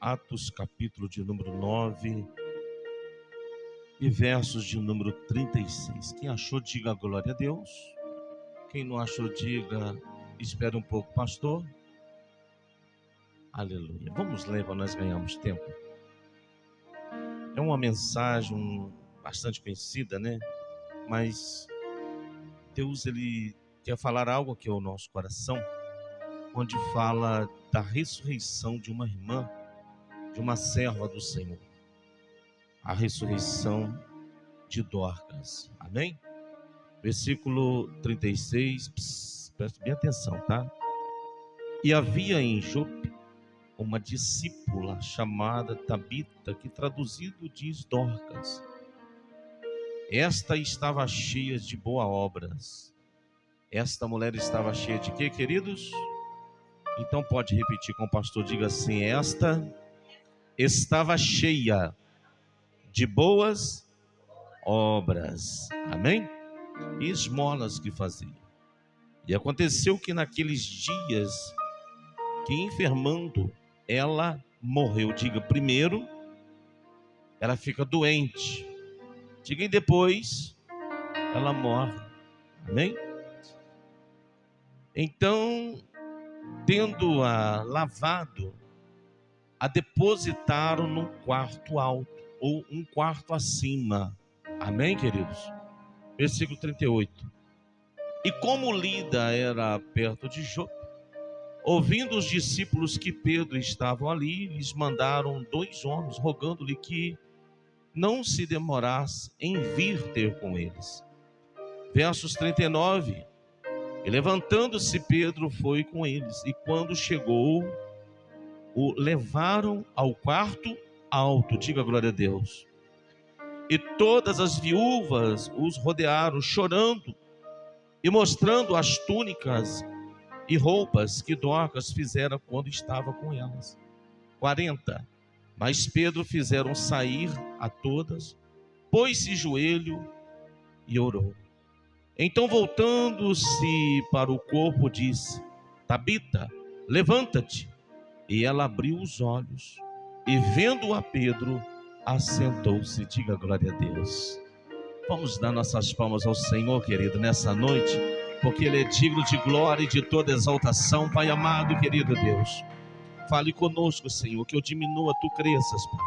Atos, capítulo de número 9 e versos de número 36. Quem achou, diga glória a Deus. Quem não achou, diga, espere um pouco, pastor. Aleluia. Vamos ler para nós ganharmos tempo. É uma mensagem bastante conhecida, né? Mas Deus, Ele quer falar algo aqui ao nosso coração, onde fala da ressurreição de uma irmã, de uma serva do Senhor. A ressurreição de Dorcas. Amém? Versículo 36, preste bem atenção, tá? E havia em Jope uma discípula chamada Tabita, que traduzido diz Dorcas. Esta estava cheia de boas obras. Esta mulher estava cheia de quê, queridos? Então pode repetir com o pastor, diga assim: esta estava cheia de boas obras. Amém? E esmolas que fazia. E aconteceu que naqueles dias, que enfermando, ela morreu. Diga, primeiro, ela fica doente. Diga, e depois, ela morre. Amém? Então, tendo-a lavado, a depositaram num quarto alto, ou um quarto acima. Amém, queridos? Versículo 38. E como Lida era perto de Jope, ouvindo os discípulos que Pedro estavam ali, lhes mandaram 2 homens, rogando-lhe que não se demorasse em vir ter com eles. Versos 39. E levantando-se Pedro foi com eles, e quando chegou, o levaram ao quarto alto. Diga glória a Deus. E todas as viúvas os rodearam, chorando e mostrando as túnicas e roupas que Dorcas fizera quando estava com elas. 40. Mas Pedro fizeram sair a todas, pôs-se joelho e orou. Então, voltando-se para o corpo, disse: Tabita, levanta-te. E ela abriu os olhos e, vendo a Pedro, assentou-se. Diga glória a Deus. Vamos dar nossas palmas ao Senhor, querido, nessa noite, porque Ele é digno de glória e de toda exaltação. Pai amado e querido Deus, fale conosco, Senhor, que eu diminua, tu cresças, Pai,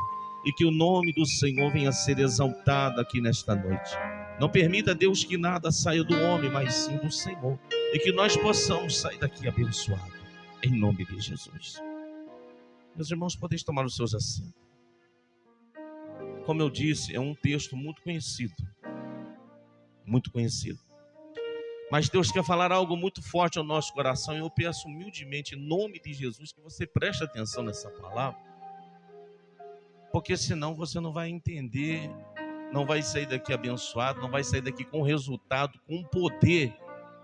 e que o nome do Senhor venha a ser exaltado aqui nesta noite. Não permita, Deus, que nada saia do homem, mas sim do Senhor, e que nós possamos sair daqui abençoados, em nome de Jesus. Meus irmãos, podem tomar os seus assentos. Como eu disse, é um texto muito conhecido. Muito conhecido. Mas Deus quer falar algo muito forte ao nosso coração. E eu peço humildemente, em nome de Jesus, que você preste atenção nessa palavra. Porque senão você não vai entender, não vai sair daqui abençoado, não vai sair daqui com resultado, com o poder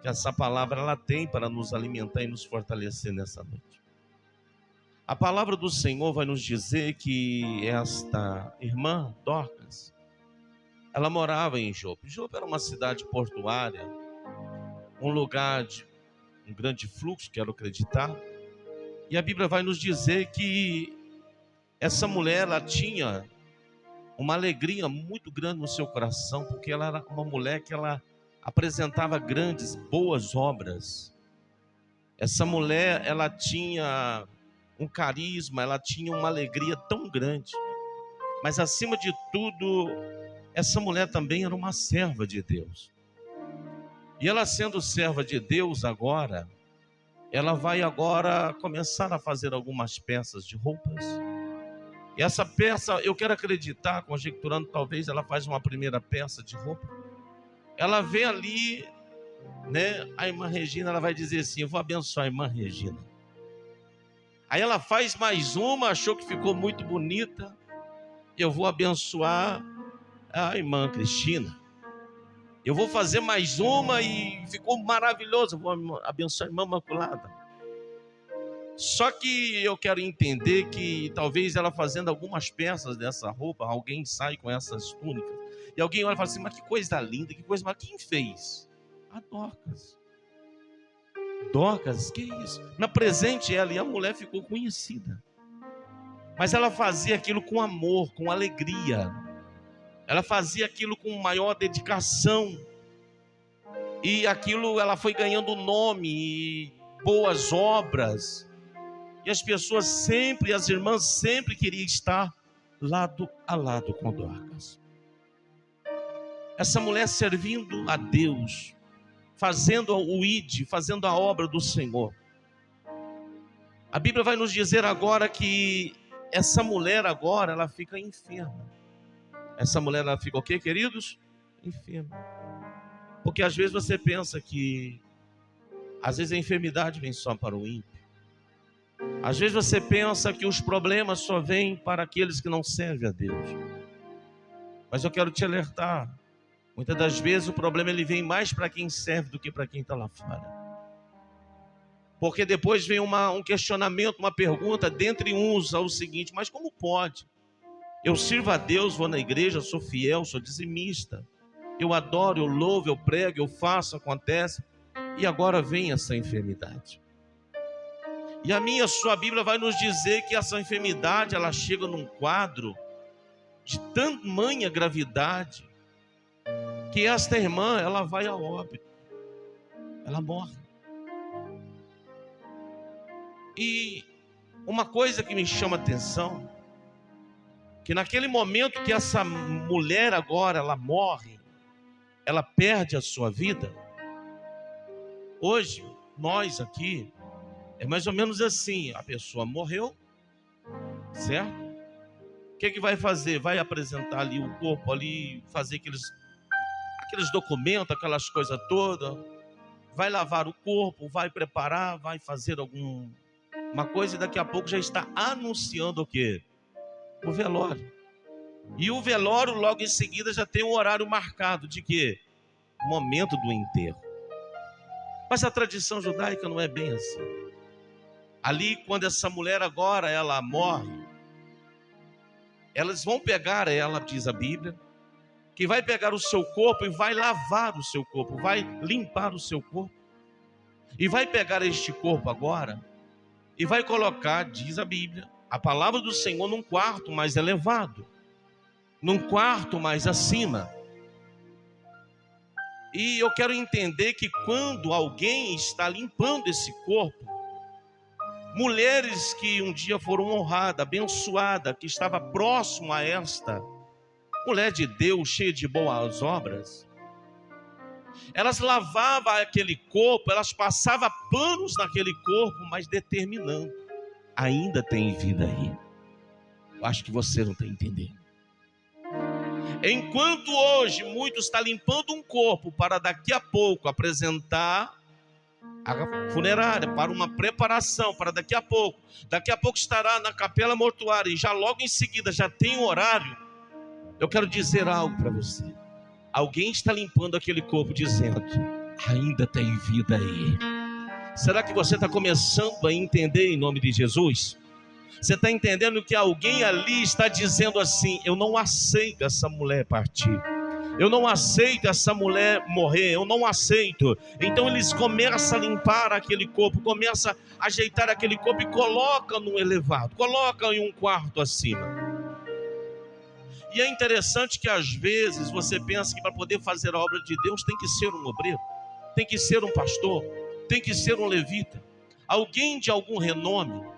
que essa palavra ela tem para nos alimentar e nos fortalecer nessa noite. A palavra do Senhor vai nos dizer que esta irmã, Dorcas, ela morava em Jope. Jope era uma cidade portuária, um lugar de um grande fluxo, quero acreditar. E a Bíblia vai nos dizer que essa mulher, ela tinha uma alegria muito grande no seu coração, porque ela era uma mulher que ela apresentava grandes, boas obras. Essa mulher, ela tinha um carisma, ela tinha uma alegria tão grande. Mas acima de tudo, essa mulher também era uma serva de Deus. E ela sendo serva de Deus agora, ela vai agora começar a fazer algumas peças de roupas. E essa peça, eu quero acreditar, conjecturando, talvez ela faz uma primeira peça de roupa. Ela vê ali, né, a irmã Regina, ela vai dizer assim: eu vou abençoar a irmã Regina. Aí ela faz mais uma, achou que ficou muito bonita. Eu vou abençoar a irmã Cristina. Eu vou fazer mais uma e ficou maravilhoso. Eu vou abençoar a irmã Imaculada. Só que eu quero entender que talvez ela fazendo algumas peças dessa roupa, alguém sai com essas túnicas. E alguém olha e fala assim: mas que coisa linda, que coisa, mas quem fez? A Dorcas. Dorcas, que isso? Na presente ela, e a mulher ficou conhecida. Mas ela fazia aquilo com amor, com alegria. Ela fazia aquilo com maior dedicação. E aquilo ela foi ganhando nome e boas obras. E as pessoas sempre, as irmãs sempre queriam estar lado a lado com Dorcas. Essa mulher servindo a Deus, fazendo o ID, fazendo a obra do Senhor. A Bíblia vai nos dizer agora que essa mulher agora, ela fica enferma. Essa mulher, ela fica o quê, queridos? Enferma. Porque às vezes você pensa que, às vezes a enfermidade vem só para o ímpio. Às vezes você pensa que os problemas só vêm para aqueles que não servem a Deus. Mas eu quero te alertar. Muitas das vezes o problema ele vem mais para quem serve do que para quem está lá fora. Porque depois vem um questionamento, uma pergunta dentre uns ao seguinte: mas como pode? Eu sirvo a Deus, vou na igreja, sou fiel, sou dizimista. Eu adoro, eu louvo, eu prego, eu faço, acontece. E agora vem essa enfermidade. E a sua Bíblia vai nos dizer que essa enfermidade, ela chega num quadro de tamanha gravidade, que esta irmã, ela vai a óbito. Ela morre. E uma coisa que me chama a atenção, que naquele momento que essa mulher agora, ela morre, ela perde a sua vida. Hoje, nós aqui, é mais ou menos assim, a pessoa morreu, certo? O que vai fazer? Vai apresentar ali o corpo, ali, fazer aqueles documentos, aquelas coisas todas, vai lavar o corpo, vai preparar, vai fazer uma coisa e daqui a pouco já está anunciando o quê? O velório. E o velório logo em seguida já tem um horário marcado de quê? O momento do enterro. Mas a tradição judaica não é bem assim. Ali, quando essa mulher agora, ela morre, elas vão pegar ela, diz a Bíblia, que vai pegar o seu corpo e vai lavar o seu corpo, vai limpar o seu corpo. E vai pegar este corpo agora e vai colocar, diz a Bíblia, a palavra do Senhor num quarto mais elevado, num quarto mais acima. E eu quero entender que quando alguém está limpando esse corpo, mulheres que um dia foram honradas, abençoadas, que estava próximo a esta mulher de Deus, cheia de boas obras, elas lavavam aquele corpo, elas passavam panos naquele corpo, mas determinando, ainda tem vida aí. Eu acho que você não está entendendo. Enquanto hoje muitos estão limpando um corpo para daqui a pouco apresentar a funerária, para uma preparação, para daqui a pouco estará na capela mortuária e já logo em seguida já tem um horário. Eu quero dizer algo para você. Alguém está limpando aquele corpo dizendo, ainda tem vida aí. Será que você está começando a entender em nome de Jesus? Você está entendendo que alguém ali está dizendo assim, eu não aceito essa mulher partir. Eu não aceito essa mulher morrer, eu não aceito. Então eles começam a limpar aquele corpo, começam a ajeitar aquele corpo e colocam no elevado, colocam em um quarto acima. E é interessante que às vezes você pensa que para poder fazer a obra de Deus tem que ser um obreiro, tem que ser um pastor, tem que ser um levita, alguém de algum renome.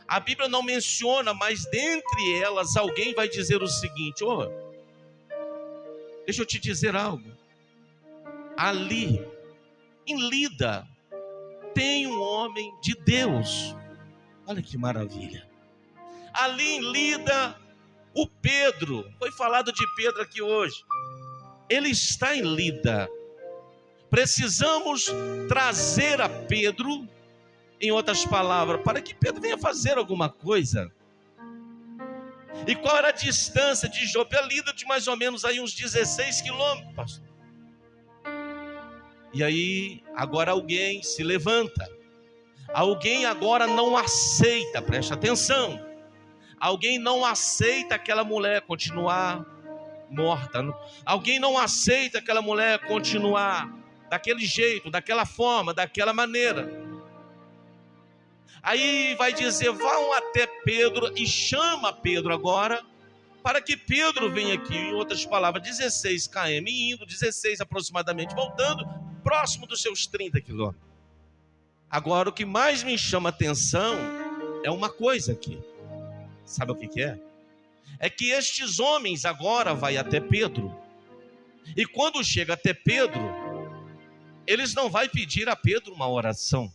A Bíblia não menciona, mas dentre elas alguém vai dizer o seguinte, deixa eu te dizer algo. Ali, em Lida, tem um homem de Deus. Olha que maravilha. Ali em Lida, o Pedro, foi falado de Pedro aqui hoje. Ele está em Lida. Precisamos trazer a Pedro, em outras palavras, para que Pedro venha fazer alguma coisa. E qual era a distância de Jope a Lida? De mais ou menos aí uns 16 quilômetros, pastor. E aí, agora alguém se levanta. Alguém agora não aceita, preste atenção. Alguém não aceita aquela mulher continuar morta. Alguém não aceita aquela mulher continuar daquele jeito, daquela forma, daquela maneira. Aí vai dizer, vão até Pedro e chama Pedro agora, para que Pedro venha aqui, em outras palavras, 16 km indo, 16 aproximadamente voltando, próximo dos seus 30 quilômetros. Agora, o que mais me chama atenção é uma coisa aqui. Sabe o que é? É que estes homens agora vão até Pedro. E quando chega até Pedro, eles não vão pedir a Pedro uma oração.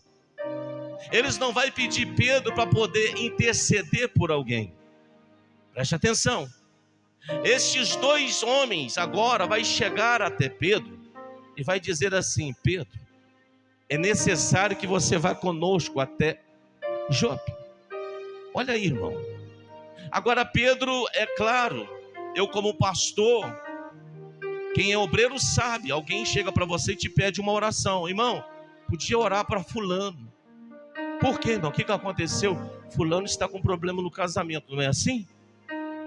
Eles não vão pedir Pedro para poder interceder por alguém. Preste atenção. Estes dois homens agora vão chegar até Pedro e vai dizer assim: Pedro, é necessário que você vá conosco até Jope. Olha aí, irmão. Agora Pedro, é claro, eu como pastor, quem é obreiro sabe, alguém chega para você e te pede uma oração. Irmão, podia orar para fulano. Por quê, irmão? O que aconteceu? Fulano está com problema no casamento, não é assim?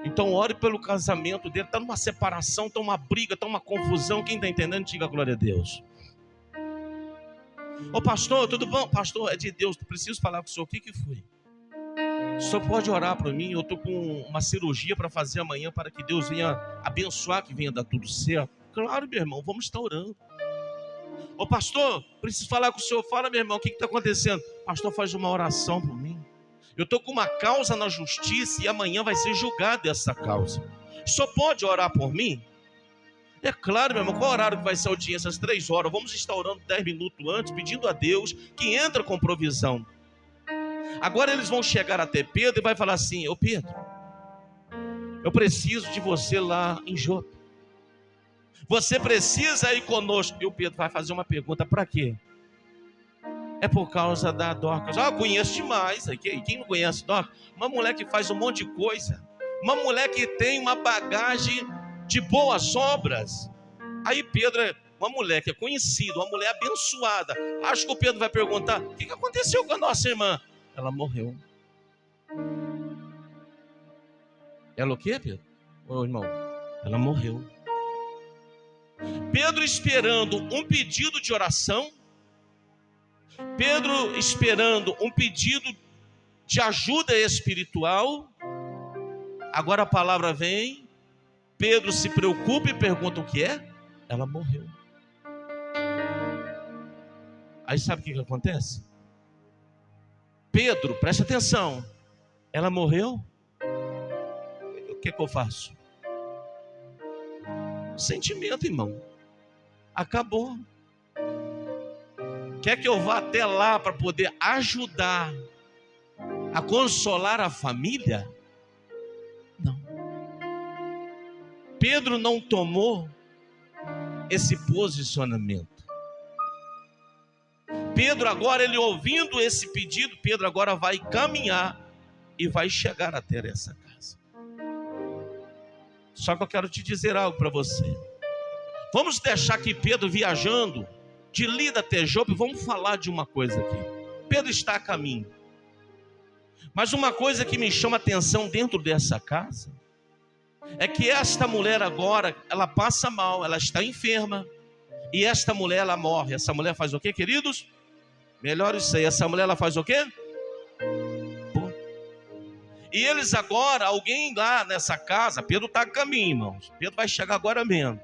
Então ore pelo casamento dele, está numa separação, está uma briga, está uma confusão. Quem está entendendo, diga glória a Deus. Ô pastor, tudo bom? Pastor, é de Deus, preciso falar com o senhor. O que foi? O senhor pode orar para mim? Eu estou com uma cirurgia para fazer amanhã, para que Deus venha abençoar, que venha dar tudo certo. Claro, meu irmão, vamos estar orando. Ô pastor, preciso falar com o senhor. Fala, meu irmão, o que está acontecendo? Pastor, faz uma oração por mim. Eu estou com uma causa na justiça e amanhã vai ser julgada essa causa. O senhor pode orar por mim? É claro, meu irmão. Qual horário que vai ser a audiência? Às 3 horas. Vamos estar orando 10 minutos antes, pedindo a Deus que entra com provisão. Agora eles vão chegar até Pedro e vai falar assim: ô Pedro, eu preciso de você lá em Jope. Você precisa ir conosco. E o Pedro vai fazer uma pergunta: para quê? É por causa da Dorcas. Eu conheço demais. Quem não conhece Dorcas? Uma mulher que faz um monte de coisa. Uma mulher que tem uma bagagem de boas obras. Aí Pedro é uma mulher que é conhecida, uma mulher abençoada. Acho que o Pedro vai perguntar: o que aconteceu com a nossa irmã? Ela morreu. Ela o quê, Pedro? Ô irmão, ela morreu. Pedro esperando um pedido de oração. Pedro esperando um pedido de ajuda espiritual. Agora a palavra vem. Pedro se preocupa e pergunta: o que é? Ela morreu. Aí sabe o que acontece? Pedro, presta atenção. Ela morreu? O que eu faço? Sentimento, irmão. Acabou. Quer que eu vá até lá para poder ajudar a consolar a família? Não. Pedro não tomou esse posicionamento. Pedro agora, ele ouvindo esse pedido, Pedro agora vai caminhar e vai chegar até essa casa. Só que eu quero te dizer algo para você. Vamos deixar que Pedro viajando de Lida até Jope, vamos falar de uma coisa aqui. Pedro está a caminho. Mas uma coisa que me chama atenção dentro dessa casa é que esta mulher agora, ela passa mal, ela está enferma. E esta mulher, ela morre. Essa mulher faz o quê, queridos? Melhor isso aí. Essa mulher, ela faz o quê? E eles agora, alguém lá nessa casa, Pedro está a caminho, irmãos. Pedro vai chegar agora mesmo.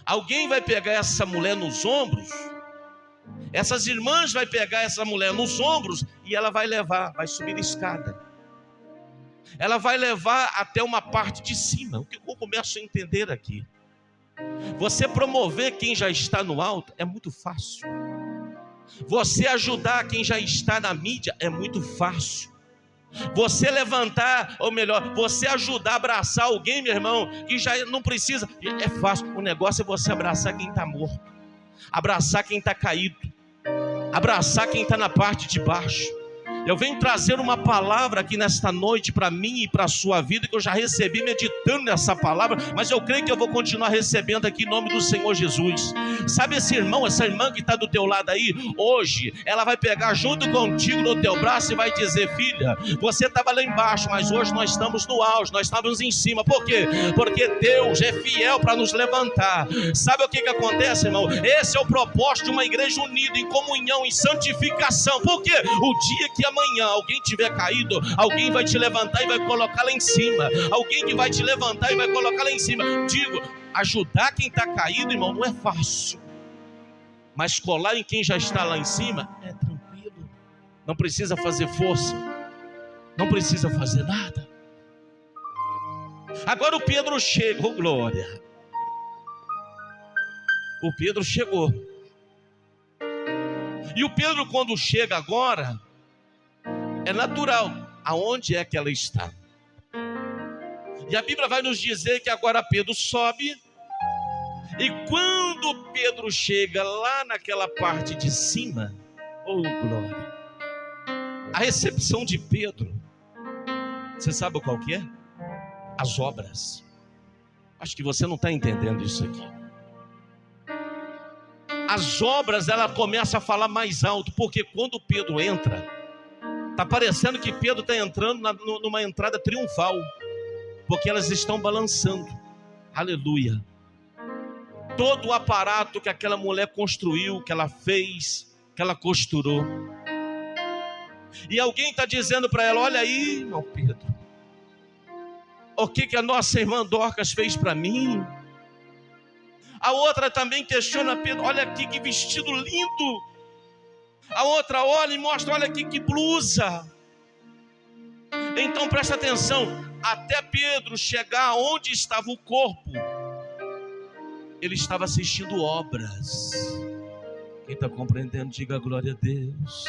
Alguém vai pegar essa mulher nos ombros. Essas irmãs vai pegar essa mulher nos ombros e ela vai levar, vai subir a escada. Ela vai levar até uma parte de cima. O que eu começo a entender aqui? Você promover quem já está no alto é muito fácil. Você ajudar quem já está na mídia é muito fácil. Você levantar, ou melhor, você ajudar a abraçar alguém, meu irmão, que já não precisa, é fácil. O negócio é você abraçar quem está morto, abraçar quem está caído, abraçar quem está na parte de baixo. Eu venho trazer uma palavra aqui nesta noite para mim e para a sua vida, que eu já recebi meditando nessa palavra, mas eu creio que eu vou continuar recebendo aqui em nome do Senhor Jesus. Sabe esse irmão, essa irmã que está do teu lado aí, hoje, ela vai pegar junto contigo no teu braço e vai dizer: filha, você estava lá embaixo, mas hoje nós estamos no auge, nós estamos em cima. Por quê? Porque Deus é fiel para nos levantar. Sabe o que acontece, irmão? Esse é o propósito de uma igreja unida em comunhão, em santificação. Por quê? O dia que a amanhã alguém tiver caído, alguém vai te levantar e vai colocar lá em cima. Alguém que vai te levantar e vai colocar lá em cima. Digo, ajudar quem está caído, irmão, não é fácil. Mas colar em quem já está lá em cima é tranquilo. Não precisa fazer força. Não precisa fazer nada. Agora o Pedro chega, oh glória. O Pedro chegou. E o Pedro, quando chega agora, é natural. Aonde é que ela está? E a Bíblia vai nos dizer que agora Pedro sobe. E quando Pedro chega lá naquela parte de cima, oh glória, a recepção de Pedro, você sabe qual que é? As obras. Acho que você não está entendendo isso aqui. As obras, ela começa a falar mais alto, porque quando Pedro entra, está parecendo que Pedro está entrando numa entrada triunfal, porque elas estão balançando. Aleluia. Todo o aparato que aquela mulher construiu, que ela fez, que ela costurou. E alguém está dizendo para ela, olha aí, irmão Pedro, o que a nossa irmã Dorcas fez para mim? A outra também questiona Pedro, olha aqui que vestido lindo. A outra olha e mostra, olha aqui que blusa. Então presta atenção, até Pedro chegar onde estava o corpo, ele estava assistindo obras. Quem está compreendendo, diga glória a Deus.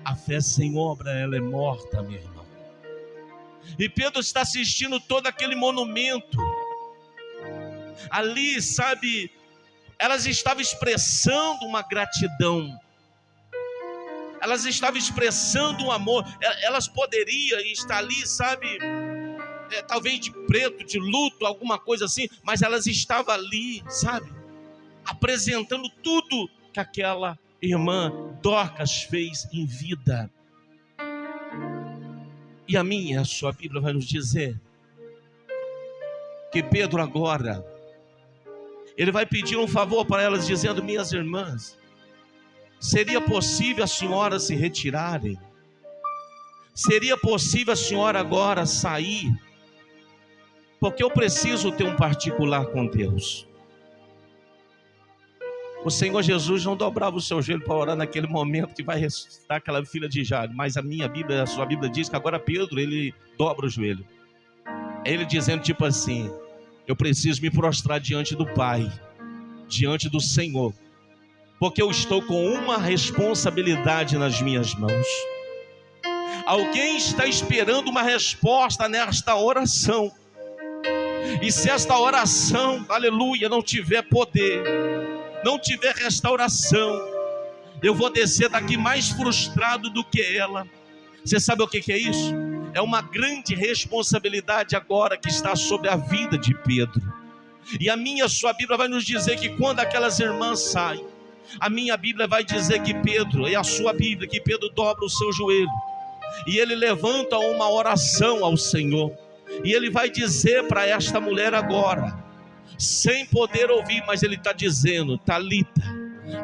A fé sem obra, ela é morta, meu irmão. E Pedro está assistindo todo aquele monumento. Ali, sabe, elas estavam expressando uma gratidão. Elas estavam expressando um amor. Elas poderiam estar ali, sabe, talvez de preto, de luto, alguma coisa assim, mas elas estavam ali, sabe, apresentando tudo que aquela irmã Dorcas fez em vida. E a sua Bíblia vai nos dizer que Pedro agora, ele vai pedir um favor para elas, dizendo, minhas irmãs, seria possível a senhora se retirarem? Seria possível a senhora agora sair? Porque eu preciso ter um particular com Deus. O Senhor Jesus não dobrava o seu joelho para orar naquele momento que vai ressuscitar aquela filha de Jairo. Mas a sua Bíblia diz que agora Pedro, ele dobra o joelho. É ele dizendo tipo assim, eu preciso me prostrar diante do Pai, diante do Senhor. Porque eu estou com uma responsabilidade nas minhas mãos. Alguém está esperando uma resposta nesta oração. E se esta oração, aleluia, não tiver poder, não tiver restauração, eu vou descer daqui mais frustrado do que ela. Você sabe o que é isso? É uma grande responsabilidade agora que está sobre a vida de Pedro. E a sua Bíblia vai nos dizer que quando aquelas irmãs saem, a minha Bíblia vai dizer que Pedro, e a sua Bíblia, que Pedro dobra o seu joelho e ele levanta uma oração ao Senhor. E ele vai dizer para esta mulher agora, sem poder ouvir, mas ele está dizendo, Talita,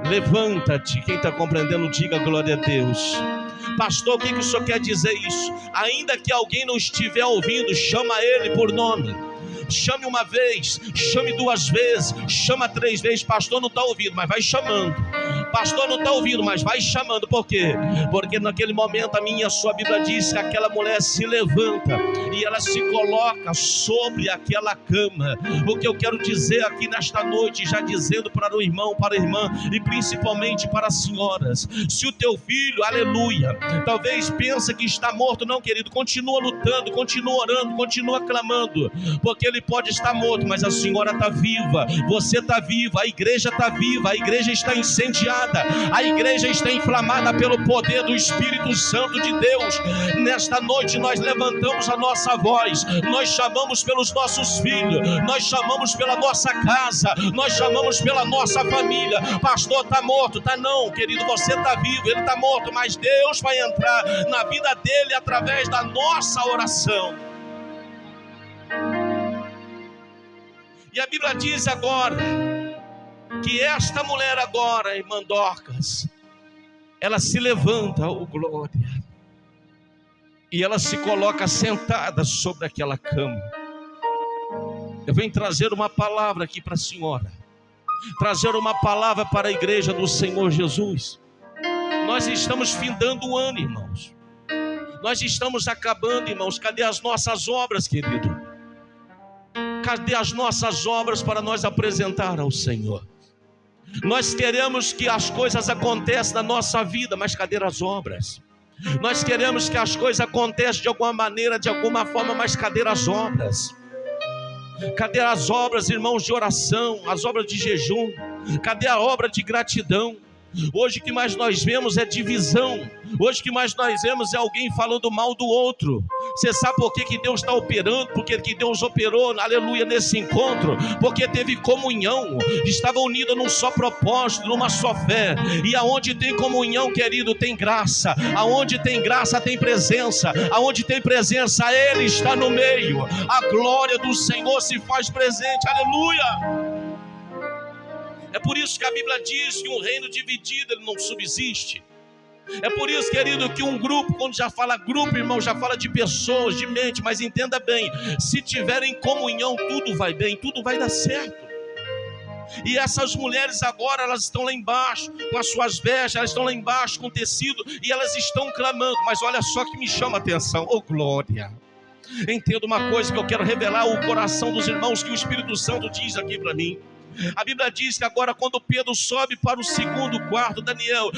levanta-te. Quem está compreendendo, diga glória a Deus. Pastor, o que o senhor quer dizer isso? Ainda que alguém não estiver ouvindo, chama ele por nome. Chame uma vez, chame duas vezes, chama três vezes. Pastor, não está ouvindo, mas vai chamando. Pastor, não está ouvindo, mas vai chamando. Por quê? Porque naquele momento a sua Bíblia diz que aquela mulher se levanta e ela se coloca sobre aquela cama. O que eu quero dizer aqui nesta noite, já dizendo para o irmão, para a irmã e principalmente para as senhoras, se o teu filho, aleluia, talvez pensa que está morto, não, querido, continua lutando, continua orando, continua clamando, porque ele pode estar morto, mas a senhora está viva, você está viva, a igreja está viva, a igreja está incendiada, a igreja está inflamada pelo poder do Espírito Santo de Deus. Nesta noite nós levantamos a nossa voz, nós chamamos pelos nossos filhos, nós chamamos pela nossa casa, nós chamamos pela nossa família. Pastor, está morto? Está não, querido, você está vivo, ele está morto, mas Deus vai entrar na vida dele através da nossa oração. E a Bíblia diz agora que esta mulher agora, irmã Dorcas, ela se levanta, oh glória, E ela se coloca sentada sobre aquela cama. Eu venho trazer uma palavra aqui para a senhora. Trazer uma palavra para a igreja do Senhor Jesus. Nós estamos findando o ano, irmãos. Nós estamos acabando, irmãos. Cadê as nossas obras, querido? Cadê as nossas obras para nós apresentar ao Senhor? Nós queremos que as coisas aconteçam na nossa vida, mas cadê as obras? Nós queremos que as coisas aconteçam de alguma maneira, de alguma forma, mas cadê as obras? Cadê as obras, irmãos, de oração, as obras de jejum? Cadê a obra de gratidão? Hoje o que mais nós vemos é divisão. Hoje o que mais nós vemos é alguém falando mal do outro. Você sabe por que Deus está operando? Porque que Deus operou, aleluia, nesse encontro? Porque teve comunhão, estava unido num só propósito, numa só fé. E aonde tem comunhão, querido, tem graça. Aonde tem graça, tem presença. Aonde tem presença, Ele está no meio. A glória do Senhor se faz presente, aleluia. É por isso que a Bíblia diz que um reino dividido ele não subsiste. É por isso, querido, que um grupo, quando já fala grupo, irmão, já fala de pessoas, de mente. Mas entenda bem, se tiverem comunhão, tudo vai bem, tudo vai dar certo. E essas mulheres agora, elas estão lá embaixo com as suas vestes, elas estão lá embaixo com tecido e elas estão clamando. Mas olha só que me chama a atenção, oh glória. Entenda uma coisa que eu quero revelar o coração dos irmãos, que o Espírito Santo diz aqui para mim. A Bíblia diz que agora quando Pedro sobe para o segundo quarto, Daniel,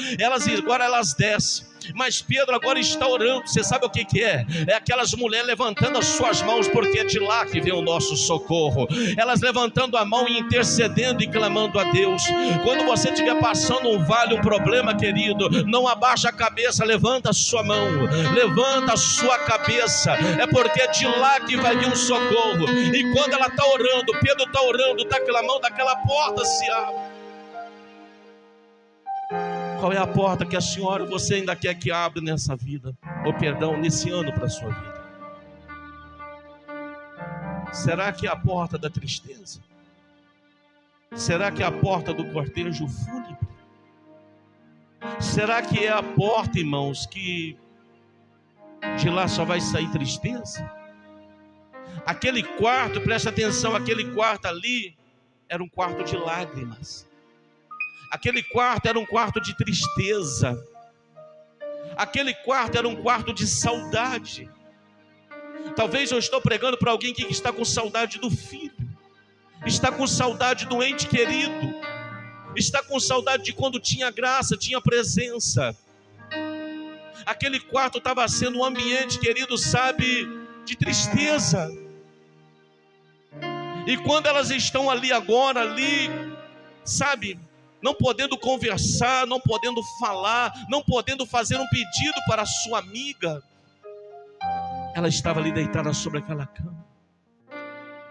agora elas descem. Mas Pedro agora está orando. Você sabe o que é? É aquelas mulheres levantando as suas mãos, porque é de lá que vem o nosso socorro. Elas levantando a mão e intercedendo e clamando a Deus. Quando você estiver passando um vale, um problema, querido, não abaixa a cabeça, levanta a sua mão, levanta a sua cabeça. É porque é de lá que vai vir o socorro. E quando ela está orando, Pedro está orando, está clamando, aquela porta se abre. Qual é a porta que a senhora, você ainda quer que abra nessa vida? Ou perdão, nesse ano para a sua vida? Será que é a porta da tristeza? Será que é a porta do cortejo fúnebre? Será que é a porta, irmãos, que de lá só vai sair tristeza? Aquele quarto, preste atenção, aquele quarto ali era um quarto de lágrimas. Aquele quarto era um quarto de tristeza. Aquele quarto era um quarto de saudade. Talvez eu estou pregando para alguém que está com saudade do filho, está com saudade do ente querido, está com saudade de quando tinha graça, tinha presença. Aquele quarto estava sendo um ambiente, querido, sabe, de tristeza. E quando elas estão ali agora, ali, sabe, não podendo conversar, não podendo falar, não podendo fazer um pedido para a sua amiga, ela estava ali deitada sobre aquela cama.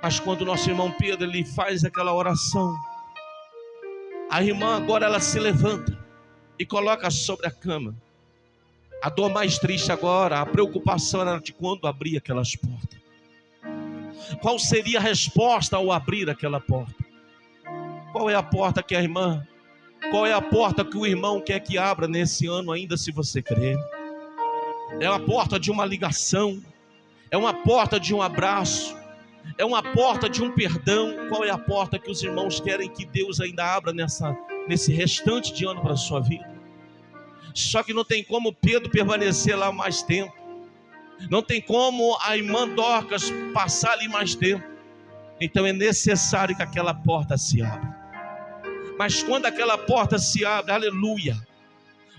Mas quando o nosso irmão Pedro ele faz aquela oração, a irmã agora ela se levanta e coloca sobre a cama. A dor mais triste agora, a preocupação era de quando abrir aquelas portas. Qual seria a resposta ao abrir aquela porta? Qual é a porta que a irmã, qual é a porta que o irmão quer que abra nesse ano ainda, se você crer? É uma porta de uma ligação, é uma porta de um abraço, é uma porta de um perdão. Qual é a porta que os irmãos querem que Deus ainda abra nesse restante de ano para a sua vida? Só que não tem como Pedro permanecer lá mais tempo. Não tem como a irmã Dorcas passar ali mais tempo. Então é necessário que aquela porta se abra. Mas quando aquela porta se abre, aleluia,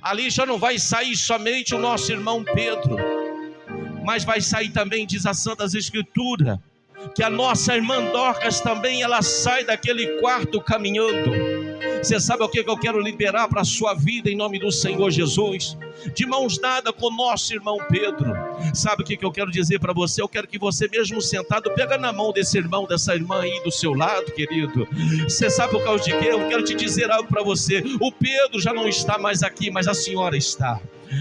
ali já não vai sair somente o nosso irmão Pedro, mas vai sair também, diz a Santa Escritura, que a nossa irmã Dorcas também, ela sai daquele quarto caminhando. Você sabe o que eu quero liberar para a sua vida em nome do Senhor Jesus? De mãos dadas com o nosso irmão Pedro. Sabe o que eu quero dizer para você? Eu quero que você mesmo sentado, pega na mão desse irmão, dessa irmã aí do seu lado, querido. Você sabe por causa de quê? Eu quero te dizer algo para você. O Pedro já não está mais aqui, mas a senhora está.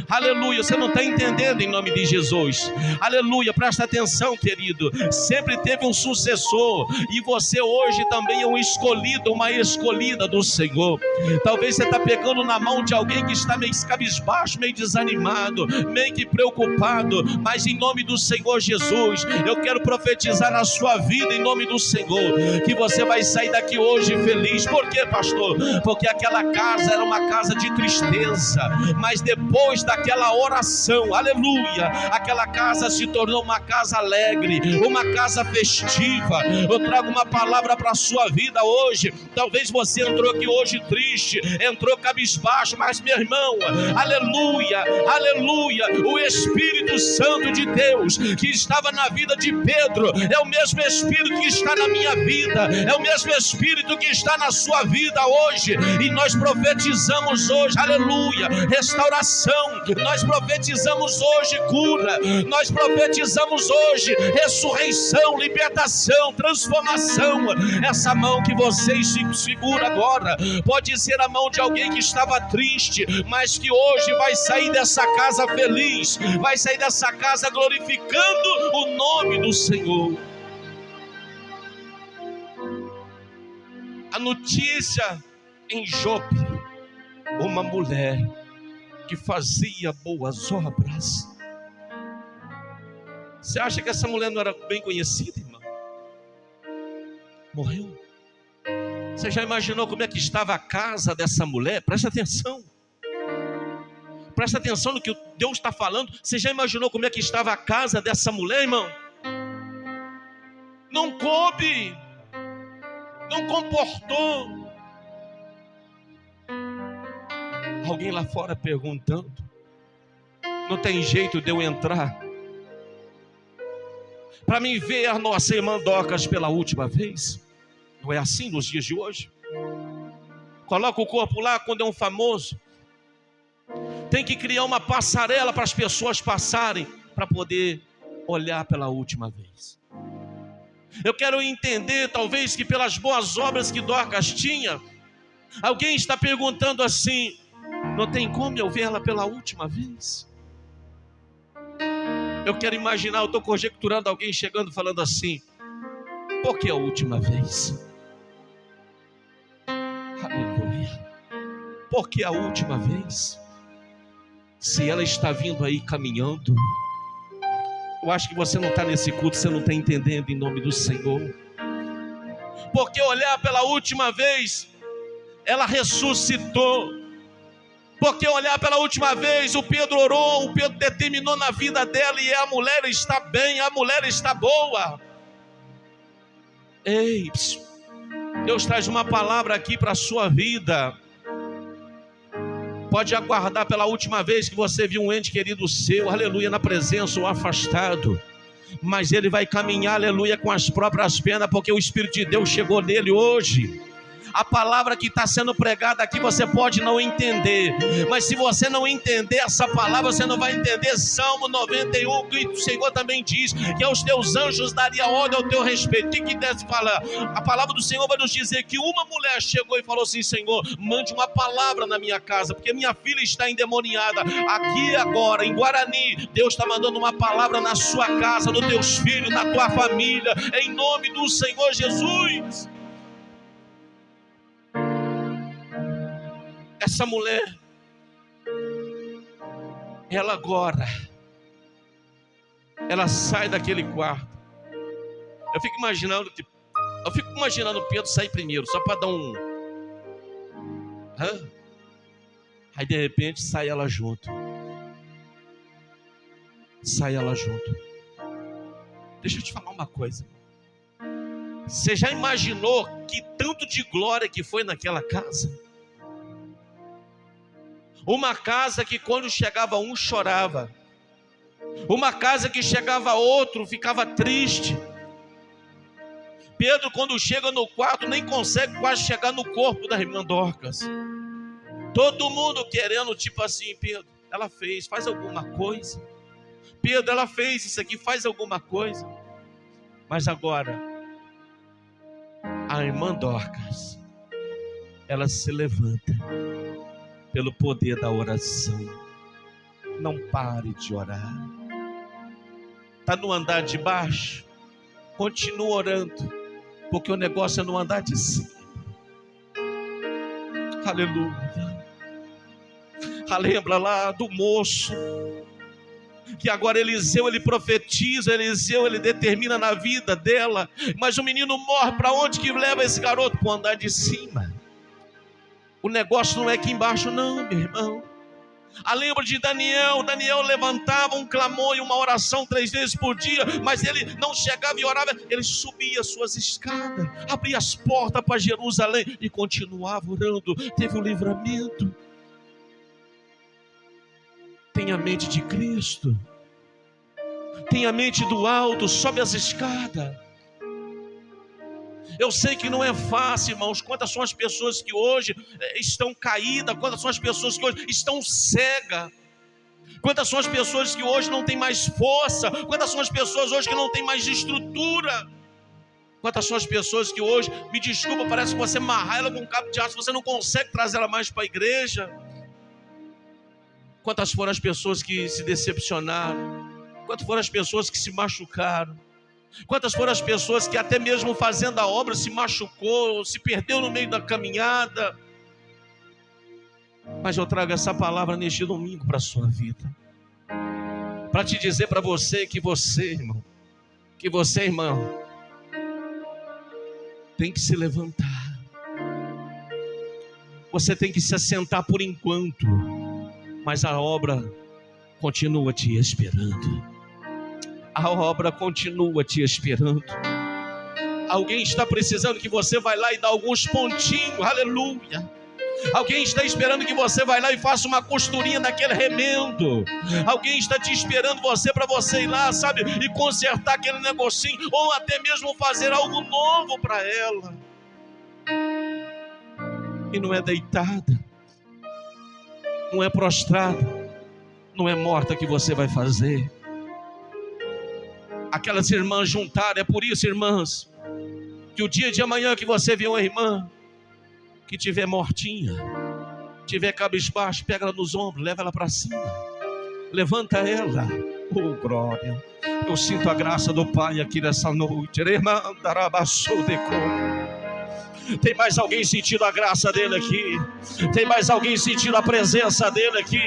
Aleluia, você não está entendendo em nome de Jesus. Aleluia, presta atenção, querido. Sempre teve um sucessor, e você hoje também é um escolhido, uma escolhida do Senhor. Talvez você está pegando na mão de alguém que está meio cabisbaixo, meio desanimado, meio que preocupado, mas em nome do Senhor Jesus, eu quero profetizar na sua vida, em nome do Senhor, que você vai sair daqui hoje feliz. Por quê, pastor? Porque aquela casa era uma casa de tristeza, mas depois daquela oração, aleluia, aquela casa se tornou uma casa alegre, uma casa festiva. Eu trago uma palavra para a sua vida hoje. Talvez você entrou aqui hoje triste, entrou cabisbaixo, mas meu irmão, aleluia, aleluia, o Espírito Santo de Deus que estava na vida de Pedro é o mesmo Espírito que está na minha vida, é o mesmo Espírito que está na sua vida hoje, e nós profetizamos hoje, aleluia, restauração, nós profetizamos hoje cura, nós profetizamos hoje ressurreição, libertação, transformação. Essa mão que vocês segura agora pode ser a mão de alguém que estava triste, mas que hoje vai sair dessa casa feliz, vai sair dessa casa glorificando o nome do Senhor. A notícia em Jope, uma mulher que fazia boas obras. Você acha que essa mulher não era bem conhecida, irmão? Morreu. Você já imaginou como é que estava a casa dessa mulher? Presta atenção. Presta atenção no que Deus está falando. Você já imaginou como é que estava a casa dessa mulher, irmão? Não coube, não comportou. Alguém lá fora perguntando: não tem jeito de eu entrar para mim ver a nossa irmã Dorcas pela última vez? Não é assim nos dias de hoje? Coloca o corpo lá quando é um famoso. Tem que criar uma passarela para as pessoas passarem, para poder olhar pela última vez. Eu quero entender, talvez, que pelas boas obras que Dorcas tinha, alguém está perguntando assim: não tem como eu ver ela pela última vez? Eu quero imaginar, eu estou conjecturando alguém chegando falando assim: por que a última vez? Aleluia. Por que a última vez? Se ela está vindo aí caminhando, eu acho que você não está nesse culto, você não está entendendo, em nome do Senhor. Porque olhar pela última vez, ela ressuscitou. Porque olhar pela última vez, o Pedro orou, o Pedro determinou na vida dela, e a mulher está bem, a mulher está boa. Ei, Deus traz uma palavra aqui para a sua vida. Pode aguardar pela última vez que você viu um ente querido seu, aleluia, na presença ou afastado, mas ele vai caminhar, aleluia, com as próprias pernas, porque o Espírito de Deus chegou nele hoje. A palavra que está sendo pregada aqui você pode não entender, mas se você não entender essa palavra, você não vai entender Salmo 91, que o Senhor também diz que aos teus anjos daria ordem ao teu respeito. O que deve falar? A palavra do Senhor vai nos dizer que uma mulher chegou e falou assim: Senhor, mande uma palavra na minha casa, porque minha filha está endemoniada. Aqui agora, em Guarani, Deus está mandando uma palavra na sua casa, nos teus filhos, na tua família, em nome do Senhor Jesus. Essa mulher, ela agora, ela sai daquele quarto. Eu fico imaginando Pedro sair primeiro, só para dar um... Aí de repente sai ela junto. Sai ela junto. Deixa eu te falar uma coisa. Você já imaginou que tanto de glória que foi naquela casa? Uma casa que quando chegava um chorava. Uma casa que chegava outro ficava triste. Pedro, quando chega no quarto, nem consegue quase chegar no corpo da irmã Dorcas. Todo mundo querendo, tipo assim: Pedro, ela fez, faz alguma coisa. Pedro, ela fez isso aqui, faz alguma coisa. Mas agora, a irmã Dorcas, ela se levanta pelo poder da oração. Não pare de orar. Está no andar de baixo? Continua orando, porque o negócio é no andar de cima. Aleluia. Lembra lá do moço, que agora Eliseu, ele profetiza, Eliseu, ele determina na vida dela, mas o menino morre. Para onde que leva esse garoto? Para o andar de cima. O negócio não é aqui embaixo não, meu irmão. Lembra de Daniel. Daniel levantava um clamor e uma oração 3 vezes por dia, mas ele não chegava e orava, ele subia as suas escadas, abria as portas para Jerusalém e continuava orando. Teve um livramento. Tem a mente de Cristo, tem a mente do alto, sobe as escadas. Eu sei que não é fácil, irmãos. Quantas são as pessoas que hoje estão caídas, quantas são as pessoas que hoje estão cegas, quantas são as pessoas que hoje não têm mais força, quantas são as pessoas hoje que não têm mais estrutura, quantas são as pessoas que hoje, me desculpa, parece que você amarrar ela com um cabo de aço, você não consegue trazer ela mais para a igreja. Quantas foram as pessoas que se decepcionaram, quantas foram as pessoas que se machucaram, quantas foram as pessoas que até mesmo fazendo a obra se machucou, se perdeu no meio da caminhada. Mas eu trago essa palavra neste domingo para a sua vida, para te dizer para você que você, irmão, tem que se levantar. Você tem que se assentar por enquanto, mas a obra continua te esperando. A obra continua te esperando. Alguém está precisando que você vá lá e dá alguns pontinhos, aleluia. Alguém está esperando que você vá lá e faça uma costurinha naquele remendo. Alguém está te esperando para você ir lá, sabe, e consertar aquele negocinho, ou até mesmo fazer algo novo para ela. E não é deitada, não é prostrada, não é morta que você vai fazer. Aquelas irmãs juntaram. É por isso, irmãs, que o dia de amanhã que você vê uma irmã que tiver mortinha, tiver cabisbaixo, pega ela nos ombros, leva ela para cima, levanta ela. Oh, glória! Eu sinto a graça do Pai aqui nessa noite. Tem mais alguém sentindo a graça dele aqui? Tem mais alguém sentindo a presença dele aqui?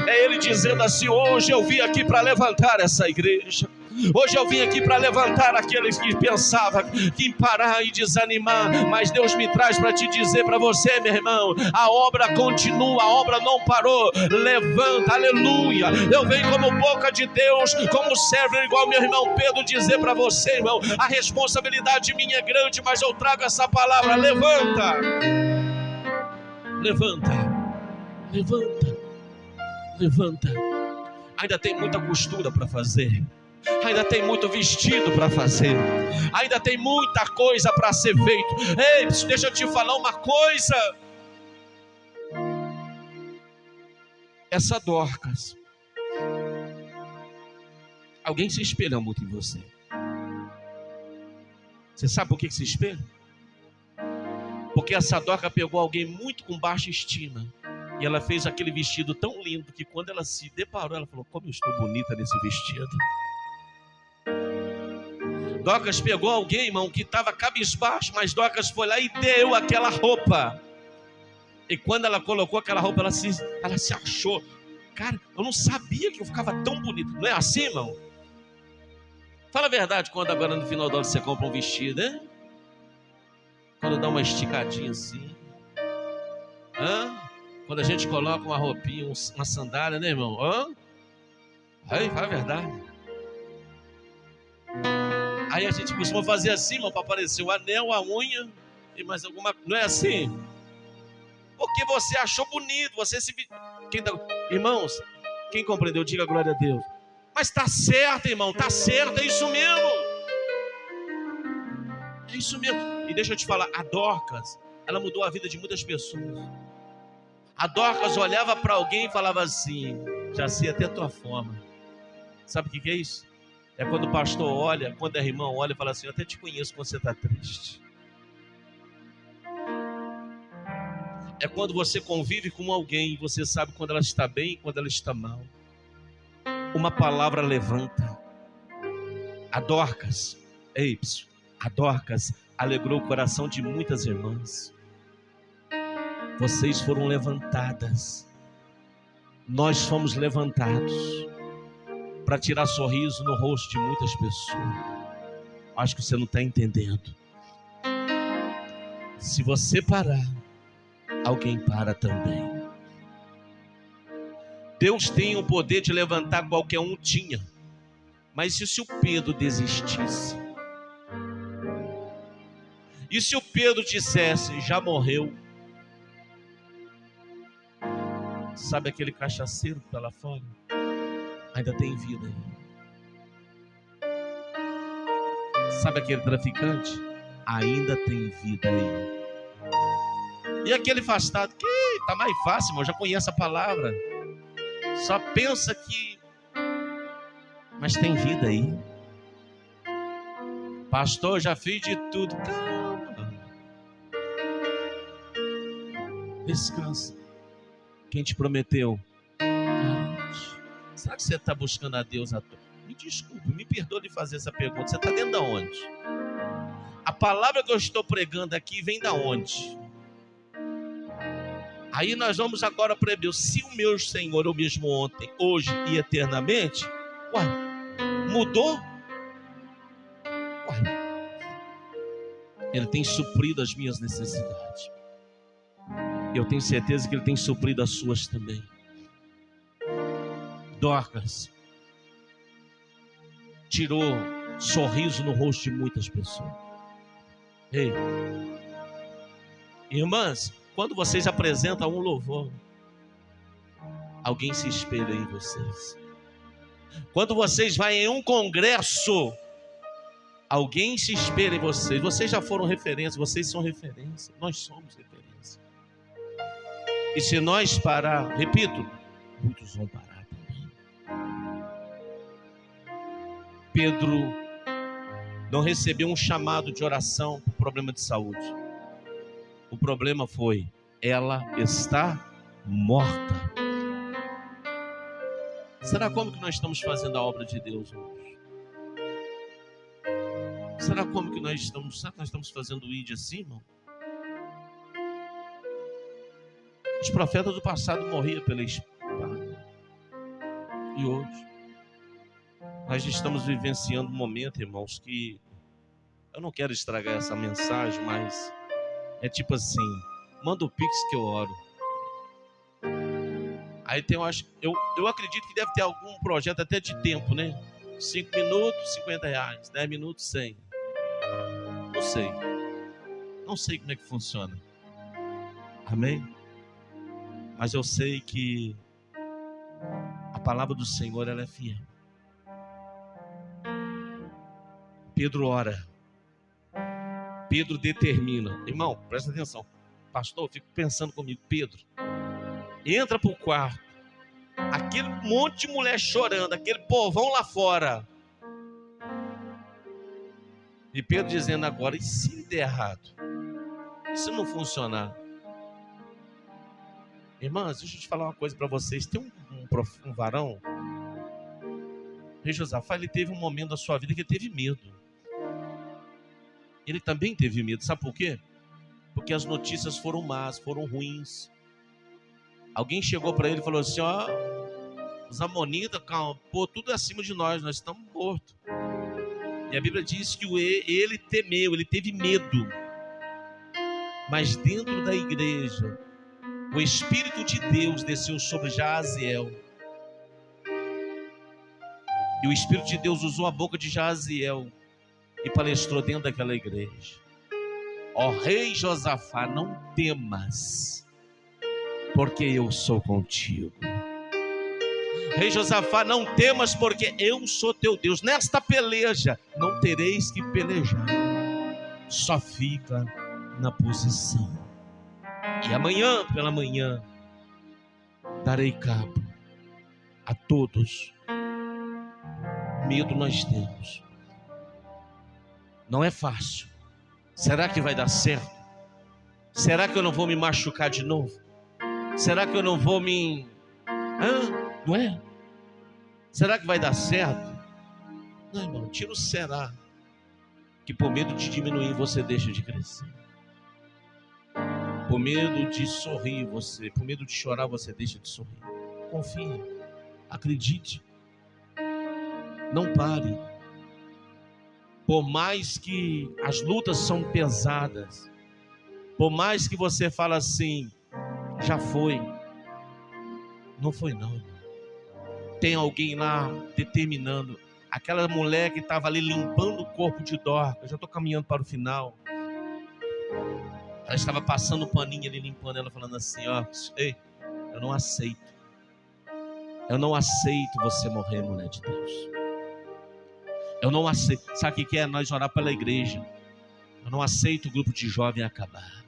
É ele dizendo assim: hoje eu vim aqui para levantar essa igreja. Hoje eu vim aqui para levantar aqueles que pensavam que em parar e desanimar, mas Deus me traz para te dizer para você, meu irmão, a obra continua, a obra não parou. Levanta, aleluia. Eu venho como boca de Deus, como servo, igual meu irmão Pedro, dizer para você, irmão, a responsabilidade minha é grande, mas eu trago essa palavra: levanta, levanta, levanta, levanta. Ainda tem muita costura para fazer, ainda tem muito vestido para fazer, ainda tem muita coisa para ser feito. Ei, deixa eu te falar uma coisa. Essa Dorcas, alguém se espelha muito em você. Você sabe por que se espelha? Porque essa Dorcas pegou alguém muito com baixa estima, e ela fez aquele vestido tão lindo que quando ela se deparou, ela falou: como eu estou bonita nesse vestido. Dorcas pegou alguém, irmão, que estava cabisbaixo, mas Dorcas foi lá e deu aquela roupa. E quando ela colocou aquela roupa, ela se achou. Cara, eu não sabia que eu ficava tão bonito. Não é assim, irmão? Fala a verdade, quando agora no final do ano você compra um vestido, né? Quando dá uma esticadinha assim. Quando a gente coloca uma roupinha, uma sandália, né, irmão? Aí, fala a verdade. Aí a gente costuma fazer assim, irmão, para aparecer o anel, a unha e mais alguma coisa. Não é assim? Porque você achou bonito, você se... Irmãos, quem compreendeu, diga glória a Deus. Mas está certo, irmão, está certo, é isso mesmo. É isso mesmo. E deixa eu te falar, a Dorcas, ela mudou a vida de muitas pessoas. A Dorcas olhava para alguém e falava assim: já sei até a tua forma. Sabe o que é isso? É quando o pastor olha, quando a irmã olha e fala assim: eu até te conheço quando você está triste. É quando você convive com alguém e você sabe quando ela está bem e quando ela está mal. Uma palavra levanta. A Dorcas, a Dorcas alegrou o coração de muitas irmãs. Vocês foram levantadas. Nós fomos levantados para tirar sorriso no rosto de muitas pessoas. Acho que você não está entendendo. Se você parar, alguém para também. Deus tem o poder de levantar qualquer um, tinha. Mas e se o Pedro desistisse? E se o Pedro dissesse, já morreu? Sabe aquele cachaceiro que está lá fora? Ainda tem vida aí. Sabe aquele traficante? Ainda tem vida aí. E aquele afastado, que tá mais fácil, irmão, já conhece a palavra. Só pensa que... Mas tem vida aí. Pastor, já fiz de tudo. Calma. Descansa. Quem te prometeu? Garante. Será que você está buscando a Deus à toa? Me desculpe, me perdoe de fazer essa pergunta. Você está dentro de onde? A palavra que eu estou pregando aqui vem da onde? Aí nós vamos agora para Deus. Se o meu Senhor é o mesmo ontem, hoje e eternamente, mudou? Ele tem suprido as minhas necessidades. Eu tenho certeza que Ele tem suprido as suas também. Dorcas tirou sorriso no rosto de muitas pessoas. Ei, irmãs, quando vocês apresentam um louvor, alguém se espelha em vocês. Quando vocês vão em um congresso, alguém se espelha em vocês. Vocês já foram referência, vocês são referência. Nós somos referência. E se nós parar, repito, muitos vão parar também. Pedro não recebeu um chamado de oração por problema de saúde. O problema foi, ela está morta. Será como que nós estamos fazendo a obra de Deus hoje? Será como que nós estamos? Será que nós estamos fazendo o ID assim, irmão? Os profetas do passado morriam pela espada. E hoje nós estamos vivenciando um momento, irmãos, que eu não quero estragar essa mensagem, mas é tipo assim, manda o Pix que eu oro. Aí tem, eu acredito que deve ter algum projeto até de tempo, né? 5 minutos, R$50, 10 minutos, 100. Não sei. Não sei como é que funciona. Amém? Mas eu sei que a palavra do Senhor, ela é fiel. Pedro ora. Pedro determina. Irmão, presta atenção. Pastor, eu fico pensando comigo. Pedro, entra para o quarto. Aquele monte de mulher chorando. Aquele povão lá fora. E Pedro dizendo agora, e se der errado? E se não funcionar? Irmãs, deixa eu te falar uma coisa para vocês. Tem um varão, rei Josafá, ele teve um momento da sua vida que ele teve medo. Ele também teve medo, sabe por quê? Porque as notícias foram más, foram ruins. Alguém chegou para ele e falou assim, ó, os amonitas, calma, pô, tudo acima de nós estamos mortos. E a Bíblia diz que ele temeu, ele teve medo. Mas dentro da igreja, o Espírito de Deus desceu sobre Jaziel. E o Espírito de Deus usou a boca de Jaziel e palestrou dentro daquela igreja. Ó rei Josafá, não temas, porque eu sou contigo. Rei Josafá, não temas, porque eu sou teu Deus. Nesta peleja não tereis que pelejar. Só fica na posição. E amanhã, pela manhã, darei cabo a todos. Medo nós temos. Não é fácil. Será que vai dar certo? Será que eu não vou me machucar de novo? Será que eu não vou me... Não é? Será que vai dar certo? Não, irmão, tira o será. Que por medo de diminuir você deixa de crescer. Por medo de sorrir você, por medo de chorar você deixa de sorrir. Confie, acredite, não pare. Por mais que as lutas são pesadas, por mais que você fala assim, já foi, não foi não, irmão. Tem alguém lá determinando. Aquela mulher que estava ali limpando o corpo de Dorcas, eu já estou caminhando para o final. Ela estava passando o paninho ali, limpando, ela falando assim, ó, ei, eu não aceito você morrer, mulher de Deus. Eu não aceito. Sabe o que é? Nós orar pela igreja. Eu não aceito o grupo de jovem acabar.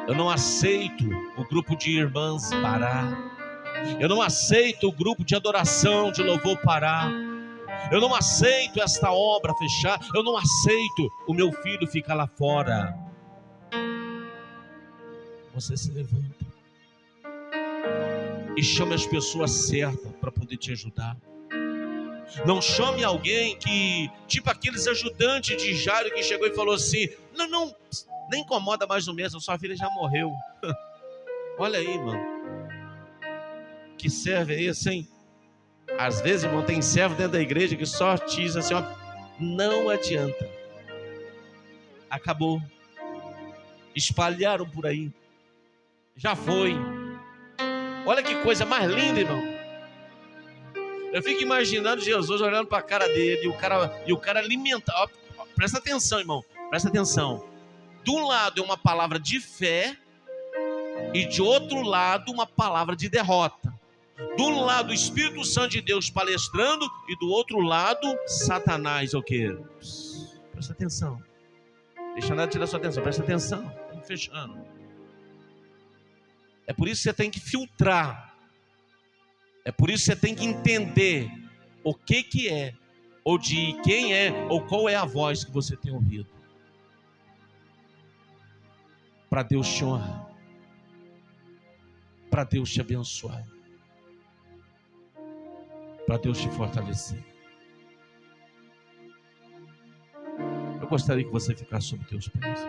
Eu não aceito o grupo de irmãs parar. Eu não aceito o grupo de adoração, de louvor parar. Eu não aceito esta obra fechar. Eu não aceito o meu filho ficar lá fora. Você se levanta e chame as pessoas certas para poder te ajudar. Não chame alguém que, tipo aqueles ajudantes de Jairo que chegou e falou assim, não, nem incomoda mais no mesmo, sua filha já morreu. Olha aí, mano, que servo é esse, hein? Às vezes, irmão, tem servo dentro da igreja que só diz assim, ó, não adianta, acabou, espalharam por aí, já foi. Olha que coisa mais linda, irmão. Eu fico imaginando Jesus olhando para a cara dele e o cara alimentar. Presta atenção, irmão, presta atenção. De um lado é uma palavra de fé e de outro lado uma palavra de derrota. De um lado o Espírito Santo de Deus palestrando e do outro lado Satanás, o quê? Presta atenção. Deixa nada tirar sua atenção, presta atenção. Estamos fechando. É por isso que você tem que filtrar. É por isso que você tem que entender o que é, ou de quem é, ou qual é a voz que você tem ouvido. Para Deus te honrar. Para Deus te abençoar. Para Deus te fortalecer. Eu gostaria que você ficasse sobre teus pés.